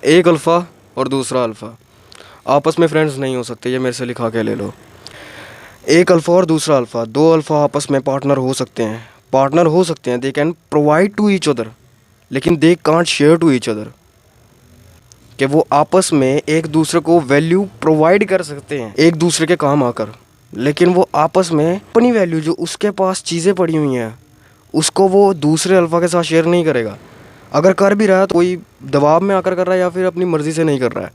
एक अल्फ़ा और दूसरा अल्फ़ा आपस में फ्रेंड्स नहीं हो सकते, ये मेरे से लिखा के ले लो। एक अल्फ़ा और दूसरा अल्फ़ा, दो अल्फ़ा आपस में पार्टनर हो सकते हैं, they can provide to each other, लेकिन they can't share to each other. कि वो आपस में एक दूसरे को वैल्यू प्रोवाइड कर सकते हैं एक दूसरे के काम आकर, लेकिन वो आपस में अपनी वैल्यू जो उसके पास चीज़ें पड़ी हुई हैं उसको वो दूसरे अल्फ़ा के साथ शेयर नहीं करेगा। अगर कर भी रहा है तो कोई दबाव में आकर कर रहा है या फिर अपनी मर्ज़ी से नहीं कर रहा है,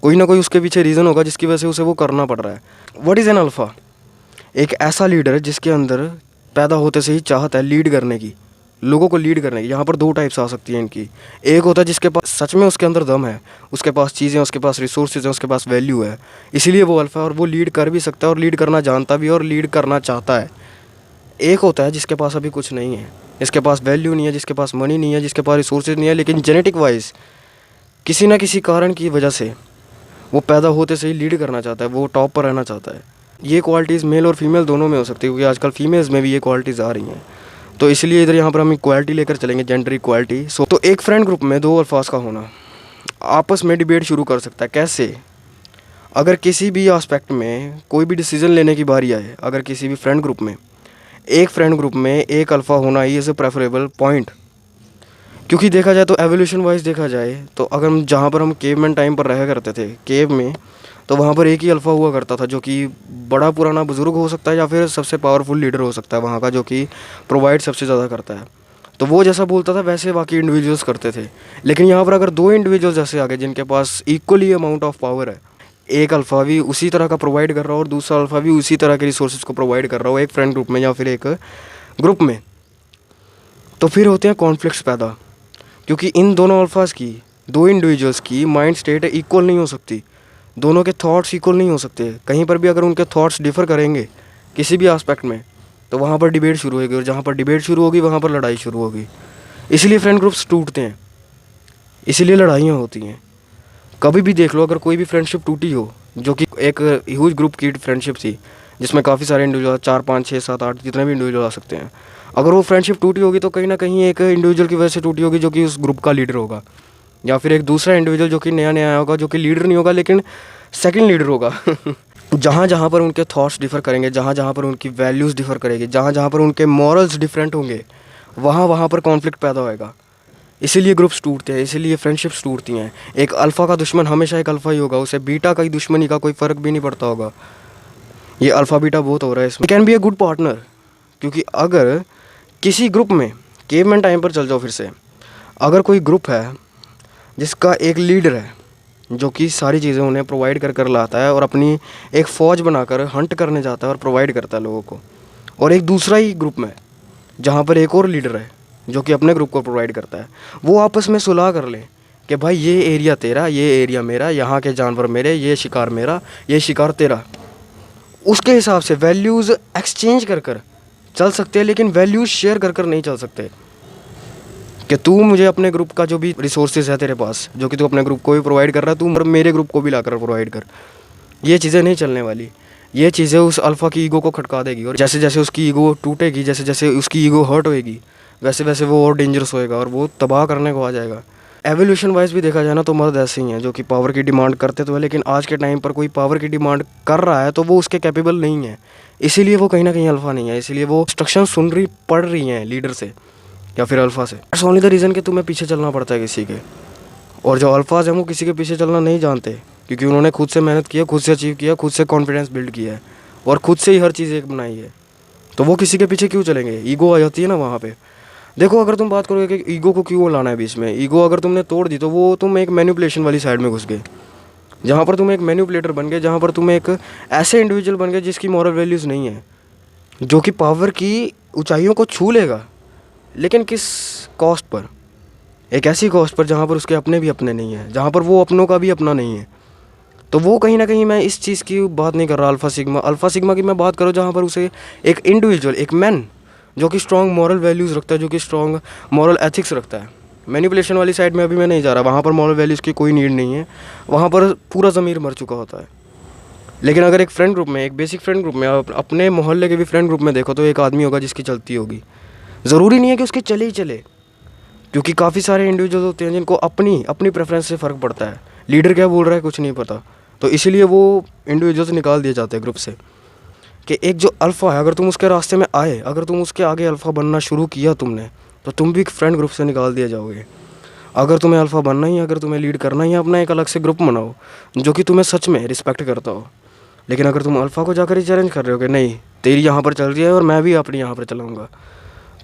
कोई ना कोई उसके पीछे रीज़न होगा जिसकी वजह से उसे वो करना पड़ रहा है। What is an alpha? एक ऐसा लीडर है जिसके अंदर पैदा होते से ही चाहत है लीड करने की, लोगों को लीड करने की। यहाँ पर दो टाइप्स आ सकती हैं इनकी। एक होता है जिसके पास सच में उसके अंदर दम है, उसके पास चीज़ें, उसके पास रिसोर्सेज हैं, उसके पास वैल्यू है, इसीलिए वो अल्फ़ा है और वो लीड कर भी सकता है और लीड करना जानता भी है और लीड करना चाहता है। एक होता है जिसके पास अभी कुछ नहीं है, जिसके पास वैल्यू नहीं है, जिसके पास मनी नहीं है, जिसके पास रिसोर्सेज नहीं है, लेकिन जेनेटिक वाइज किसी ना किसी कारण की वजह से वो पैदा होते से ही लीड करना चाहता है, वो टॉप पर रहना चाहता है। ये क्वालिटीज़ मेल और फीमेल दोनों में हो सकती है, क्योंकि आजकल फीमेल्स में भी ये क्वालिटीज़ आ रही हैं। तो इसलिए इधर यहाँ पर हम इक्वालिटी लेकर चलेंगे, जेंडर इक्वालिटी। तो एक फ्रेंड ग्रुप में दो अल्फाज का होना आपस में डिबेट शुरू कर सकता है। कैसे? अगर किसी भी एस्पेक्ट में कोई भी डिसीजन लेने की बारी आए, अगर किसी भी फ्रेंड ग्रुप में एक अल्फ़ा होना he is a preferable point. क्योंकि देखा जाए तो एवोल्यूशन वाइज देखा जाए तो अगर हम जहाँ पर हम केवमैन टाइम पर रहा करते थे केव में, तो वहाँ पर एक ही अल्फ़ा हुआ करता था जो कि बड़ा पुराना बुज़ुर्ग हो सकता है या फिर सबसे पावरफुल लीडर हो सकता है वहाँ का, जो कि प्रोवाइड सबसे ज़्यादा करता है। तो वो जैसा बोलता था वैसे बाकी इंडिविजुअल्स करते थे। लेकिन यहाँ पर अगर दो इंडिविजुअल्स ऐसे आ गए जिनके पास इक्वली अमाउंट ऑफ पावर है, एक अल्फ़ा भी उसी तरह का प्रोवाइड कर रहा हो और दूसरा अल्फ़ा भी उसी तरह के रिसोर्सेज को प्रोवाइड कर रहा हो एक फ्रेंड ग्रुप में या फिर एक ग्रुप में, तो फिर होते हैं कॉन्फ्लिक्ट्स पैदा। क्योंकि इन दोनों अल्फ़ाज की, दो इंडिविजुअल्स की माइंड स्टेट इक्वल नहीं हो सकती, दोनों के थॉट्स इक्वल नहीं हो सकते। कहीं पर भी अगर उनके थॉट्स डिफ़र करेंगे किसी भी एस्पेक्ट में, तो वहाँ पर डिबेट शुरू होगी और जहाँ पर डिबेट शुरू होगी वहाँ पर लड़ाई शुरू होगी। इसलिए फ्रेंड ग्रुप्स टूटते हैं, इसीलिए लड़ाइयाँ होती हैं। कभी भी देख लो, अगर कोई भी फ्रेंडशिप टूटी हो, जो कि एक ह्यूज ग्रुप की फ्रेंडशिप थी जिसमें काफ़ी सारे इंडिविजुअल, 4 5 6 7 8 जितने भी इंडिविजुअल आ सकते हैं, अगर वो फ्रेंडशिप टूटी होगी तो कहीं ना कहीं एक इंडिविजुअल की वजह से टूटी होगी जो कि उस ग्रुप का लीडर होगा, या फिर एक दूसरा इंडिविजुअल जो कि नया नया आया होगा, जो कि लीडर नहीं होगा लेकिन सेकंड लीडर होगा। जहाँ जहाँ पर उनके थॉट्स डिफर करेंगे, जहाँ जहाँ पर उनकी वैल्यूज़ डिफर करेंगी, जहाँ जहाँ पर उनके मॉरल्स डिफरेंट होंगे, वहाँ वहाँ पर कॉन्फ्लिक्ट पैदा होएगा। इसीलिए ग्रुप्स टूटते हैं, इसीलिए फ्रेंडशिप्स टूटती हैं। एक अल्फ़ा का दुश्मन हमेशा एक अल्फ़ा ही होगा, उसे बीटा का ही दुश्मनी का कोई फ़र्क भी नहीं पड़ता होगा। ये अल्फ़ा बीटा बहुत हो रहा है इसमें। Can be a good partner, क्योंकि अगर किसी ग्रुप में, केवमैन टाइम पर चल जाओ फिर से, अगर कोई ग्रुप है जिसका एक लीडर है जो कि सारी चीज़ें उन्हें प्रोवाइड कर कर लाता है और अपनी एक फ़ौज बनाकर हंट करने जाता है और प्रोवाइड करता है लोगों को, और एक दूसरा ही ग्रुप में जहाँ पर एक और लीडर है जो कि अपने ग्रुप को प्रोवाइड करता है, वो आपस में सुलह कर ले कि भाई ये एरिया तेरा, ये एरिया मेरा, यहाँ के जानवर मेरे, ये शिकार मेरा, ये शिकार तेरा। उसके हिसाब से वैल्यूज़ एक्सचेंज कर कर चल सकते हैं, लेकिन वैल्यूज़ शेयर कर कर नहीं चल सकते। कि तू मुझे अपने ग्रुप का जो भी रिसोर्सेज है तेरे पास, जो कि तू अपने ग्रुप को भी प्रोवाइड कर रहा है, तू मेरे ग्रुप को भी लाकर प्रोवाइड कर। ये चीज़ें नहीं चलने वाली। ये चीज़ें उस अल्फ़ा की ईगो को खटका देगी, और जैसे जैसे उसकी ईगो टूटेगी, जैसे जैसे उसकी ईगो हर्ट होएगी, वैसे वैसे वो और डेंजरस होएगा और वो तबाह करने को आ जाएगा। एवोल्यूशन वाइज भी देखा जाए ना तो मर्द ऐसे ही हैं जो कि पावर की डिमांड करते तो है, लेकिन आज के टाइम पर कोई पावर की डिमांड कर रहा है तो वो उसके कैपेबल नहीं है, इसीलिए वो कहीं ना कहीं अल्फ़ा नहीं है। इसीलिए वो इंस्ट्रक्शन सुन रही पड़ रही हैं लीडर से या फिर अल्फ़ा से। दैट्स ओनली द रीज़न कि तुम्हें पीछे चलना पड़ता है किसी के। और जो अल्फ़ाज हैं वो किसी के पीछे चलना नहीं जानते, क्योंकि उन्होंने खुद से मेहनत की है, खुद से अचीव किया, खुद से कॉन्फिडेंस बिल्ड किया है और खुद से ही हर चीज़ एक बनाई है। तो वो किसी के पीछे क्यों चलेंगे? ईगो आ जाती है ना वहाँ पे। देखो, अगर तुम बात करोगे कि ईगो को क्यों लाना है बीच में, ईगो अगर तुमने तोड़ दी तो वो तुम एक मैनिपुलेशन वाली साइड में घुस गए, जहाँ पर तुम एक मैनिपुलेटर बन गए, जहाँ पर तुम एक ऐसे इंडिविजुअल बन गए जिसकी मॉरल वैल्यूज़ नहीं है, जो कि पावर की ऊंचाइयों को छू लेगा, लेकिन किस कॉस्ट पर? एक ऐसी कॉस्ट पर जहाँ पर उसके अपने भी अपने नहीं हैं, जहाँ पर वो अपनों का भी अपना नहीं है। तो वो कहीं ना कहीं, मैं इस चीज़ की बात नहीं कर रहा अल्फ़ा सिग्मा की मैं बात करूँ, जहाँ पर उसे एक इंडिविजुअल, एक मैन जो कि स्ट्रॉन्ग मॉरल वैल्यूज़ रखता है, जो कि स्ट्रॉन्ग मॉरल एथिक्स रखता है। मैनिपुलेशन वाली साइड में अभी मैं नहीं जा रहा, वहाँ पर मॉरल वैल्यूज़ की कोई नीड नहीं है, वहाँ पर पूरा ज़मीर मर चुका होता है। लेकिन अगर एक फ्रेंड ग्रुप में, एक बेसिक फ्रेंड ग्रुप में, अपने मोहल्ले के भी फ्रेंड ग्रुप में देखो तो एक आदमी होगा जिसकी चलती होगी। ज़रूरी नहीं है कि उसके चले ही चले, क्योंकि काफ़ी सारे इंडिविजुअल होते हैं जिनको अपनी अपनी प्रेफरेंस से फ़र्क पड़ता है, लीडर क्या बोल रहा है कुछ नहीं पता, तो इसीलिए वो इंडिविजुअल्स निकाल दिए जाते हैं ग्रुप से। कि एक जो अल्फ़ा है, अगर तुम उसके रास्ते में आए, अगर तुम उसके आगे अल्फ़ा बनना शुरू किया तुमने, तो तुम भी फ्रेंड ग्रुप से निकाल दिए जाओगे। अगर तुम्हें अल्फ़ा बनना ही, अगर तुम्हें लीड करना ही, अपना एक अलग से ग्रुप बनाओ जो कि तुम्हें सच में रिस्पेक्ट करता हो। लेकिन अगर तुम अल्फ़ा को जाकर ही चैलेंज कर रहे हो कि नहीं तेरी यहाँ पर चल रही है और मैं भी अपनी यहाँ पर चलाऊँगा,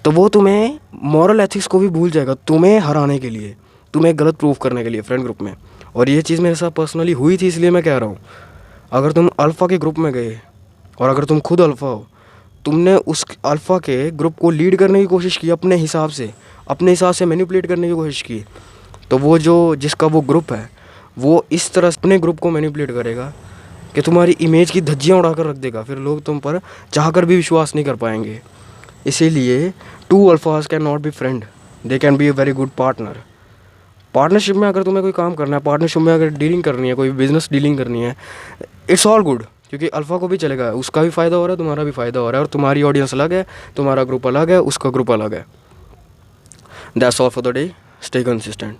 तो वो तुम्हें मॉरल एथिक्स को भी भूल जाएगा तुम्हें हराने के लिए, तुम्हें गलत प्रूफ करने के लिए फ्रेंड ग्रुप में। और ये चीज़ मेरे साथ पर्सनली हुई थी, इसलिए मैं कह रहा हूँ, अगर तुम अल्फ़ा के ग्रुप में गए और अगर तुम खुद अल्फ़ा हो, तुमने उस अल्फ़ा के ग्रुप को लीड करने की कोशिश की, अपने हिसाब से मैनिपुलेट करने की कोशिश की, तो वो जो जिसका वो ग्रुप है वो इस तरह से अपने ग्रुप को मैनिपुलेट करेगा कि तुम्हारी इमेज की धज्जियाँ उड़ा कर रख देगा। फिर लोग तुम पर चाहकर भी विश्वास नहीं कर पाएंगे। इसीलिए टू अल्फाज can not be friend, they can be a very good partner. Partnership में अगर तुम्हें कोई काम करना है, पार्टनरशिप में अगर डीलिंग करनी है, कोई बिजनेस डीलिंग करनी है, इट्स ऑल गुड, क्योंकि अल्फ़ा को भी चलेगा, उसका भी फ़ायदा हो रहा है, तुम्हारा भी फ़ायदा हो रहा है, और तुम्हारी ऑडियंस अलग है, तुम्हारा ग्रुप अलग है, उसका ग्रुप अलग है। That's all for the day, stay consistent.